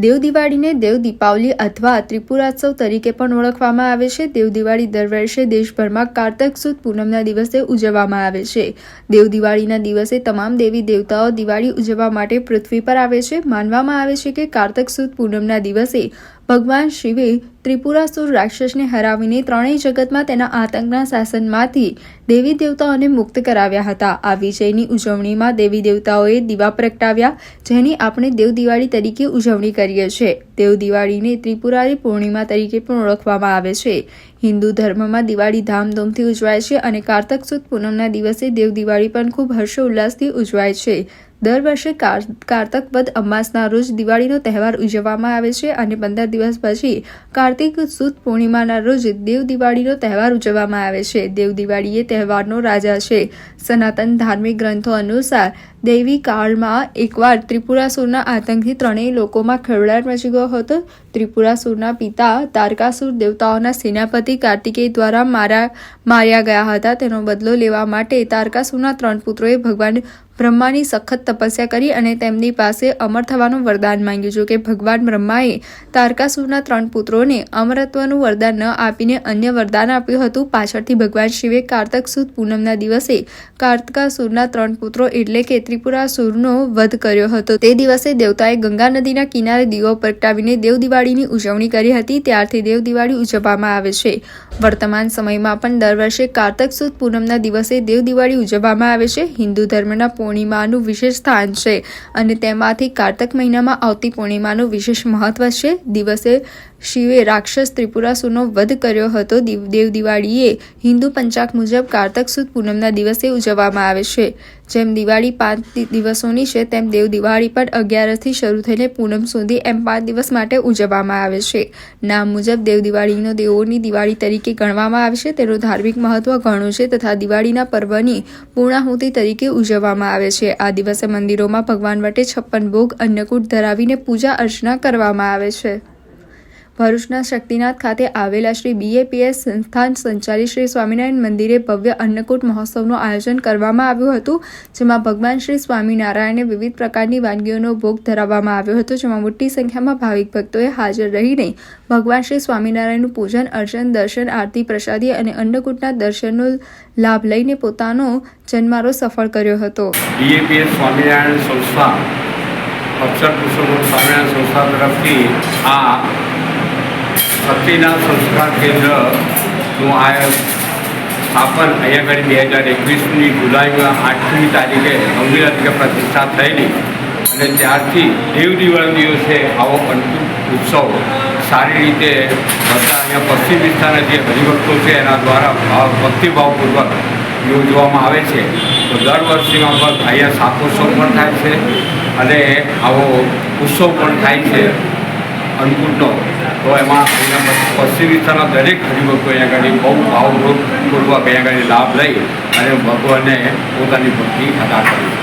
દેવ દિવાળીને દેવ દીપાવલી અથવા ત્રિપુરાત્સવ તરીકે પણ ઓળખવામાં આવે છે. દેવ દિવાળી દર વર્ષે દેશભરમાં કારતક સુદ પૂનમના દિવસે ઉજવવામાં આવે છે. દેવ દિવાળીના દિવસે તમામ દેવી દેવતાઓ દિવાળી ઉજવવા માટે પૃથ્વી પર આવે છે. માનવામાં આવે છે કે કારતક સુદ પૂનમના દિવસે ભગવાન શિવે ત્રિપુરાસુર રાક્ષસને હરાવીને ત્રણેય જગતમાં તેના આતંકના શાસનમાંથી દેવી દેવતાઓને મુક્ત કરાવ્યા હતા. આ વિજયની ઉજવણીમાં દેવી દેવતાઓએ દીવા પ્રગટાવ્યા, જેની આપણે દેવ દિવાળી તરીકે ઉજવણી કરીએ છીએ. દેવ દિવાળીને ત્રિપુરારી પૂર્ણિમા તરીકે પણ ઓળખવામાં આવે છે. હિન્દુ ધર્મમાં દિવાળી ધામધૂમથી ઉજવાય છે અને કારતક સુદ પૂનમના દિવસે દેવ દિવાળી પણ ખૂબ હર્ષોલ્લાસથી ઉજવાય છે. દર વર્ષે કારતક વદ અમાસના રોજ દિવાળીનો તહેવાર ઉજવવામાં આવે છે અને 15 દિવસ પછી કાર્તિક સુદ પૂર્ણિમાના રોજ દેવ દિવાળીનો તહેવાર ઉજવવામાં આવે છે. દેવ દિવાળી એ તહેવારનો રાજા છે. સનાતન ધાર્મિક ગ્રંથો અનુસાર દૈવી કાળમાં એકવાર ત્રિપુરાસુરના આતંકથી ત્રણેય લોકોમાં ખળબળાટ મચી ગયો હતો. ત્રિપુરાસુરના પિતા તારકાસુર દેવતાઓના સેનાપતિ કાર્તિકેય દ્વારા માર્યા ગયા હતા. તેનો બદલો લેવા માટે તારકાસુરના 3 પુત્રોએ ભગવાન બ્રહ્માની સખત તપસ્યા કરી અને તેમની પાસે અમર થવાનું વરદાન માંગ્યું. જો કે ભગવાન બ્રહ્માએ તારકાસુરના 3 પુત્રોને અમરત્વનું વરદાન ન આપીને અન્ય વરદાન આપ્યું હતું. પાછળથી ભગવાન શિવે કારતક સુદ પૂનમના દિવસે તારકાસુરના 3 પુત્રો એટલે કે ત્રિપુરાસુરનો વધ કર્યો હતો. તે દિવસે દેવતાએ ગંગા નદીના કિનારે દીવો પ્રગટાવીને દેવ દિવાળીની ઉજવણી કરી હતી. ત્યારથી દેવ દિવાળી ઉજવવામાં આવે છે. વર્તમાન સમયમાં પણ દર વર્ષે કારતક સુદ પૂનમના દિવસે દેવ દિવાળી ઉજવવામાં આવે છે. હિન્દુ ધર્મના પૂર્ણિમાનું વિશેષ સ્થાન છે અને તેમાંથી કારતક મહિનામાં આવતી પૂર્ણિમાનું વિશેષ મહત્વ છે. દિવસે શિવે રાક્ષસ ત્રિપુરાસુરનો વધ કર્યો હતો. દેવ દિવાળીએ હિન્દુ પંચાંગ મુજબ કારતક સુદ પૂનમના દિવસે ઉજવવામાં આવે છે. જેમ દિવાળી 5 દિવસોની છે તેમ દેવ દિવાળી પણ 11થી શરૂ થઈને પૂનમ સુધી એમ 5 દિવસ માટે ઉજવવામાં આવે છે. નામ મુજબ દેવ દિવાળીનો દેવોની દિવાળી તરીકે ગણવામાં આવે છે. તેનું ધાર્મિક મહત્વ ઘણું છે તથા દિવાળીના પર્વની પૂર્ણાહુતિ તરીકે ઉજવવામાં આવે છે. આ દિવસે મંદિરોમાં ભગવાન માટે 56 ભોગ અન્નકૂટ ધરાવીને પૂજા અર્ચના કરવામાં આવે છે. ભરૂચના શક્તિનાથ ખાતે આવેલા શ્રી BAPS સંસ્થાન સંચાલિત શ્રી સ્વામિનારાયણ મંદિરે ભવ્ય અન્નકૂટ મહોત્સવનું આયોજન કરવામાં આવ્યું હતું. જેમાં ભગવાન શ્રી સ્વામિનારાયણને વિવિધ પ્રકારની વાનગીઓનો ભોગ ધરાવવામાં આવ્યો હતો. જેમાં મોટી સંખ્યામાં ભાવિક ભક્તોએ હાજર રહીને ભગવાન શ્રી સ્વામિનારાયણનું પૂજન અર્ચન, દર્શન, આરતી, પ્રસાદી અને અન્નકૂટના દર્શનનો લાભ લઈને પોતાનો જન્મારો સફળ કર્યો હતો. BAPS સ્વામિનારાયણ સંસ્થા અક્ષર પુરુષોત્તમ સ્વામિનારાયણ સંસ્થા તરફથી આ શક્તિનાથ સંસ્કાર કેન્દ્રનું આ સ્થાપન અહીંયા આગળ 2021ની જુલાઈમાં 8મી તારીખે 9મી તારીખે પ્રતિષ્ઠા થયેલી અને ત્યારથી દેવ દિવાળી દિવસે આવો અન્નકૂટ ઉત્સવ સારી રીતે બધા અહીંયા પશ્ચિમ વિસ્તારના જે હરિભક્તો છે એના દ્વારા ભક્તિભાવપૂર્વક યોજવામાં આવે છે. તો દર વર્ષેમાં પણ અહીંયા શાકોત્સવ પણ થાય છે અને આવો ઉત્સવ પણ થાય છે અન્નકૂટનો. તો એમાં અહીંયા પશ્ચિમ વિસ્તારના દરેક હરિભક્તો અહીંયા આગળ બહુ ભાવપૂર્વક અહીંયા આગળ લાભ લઈ અને ભગવાનને પોતાની ભક્તિ અદા કરી છે.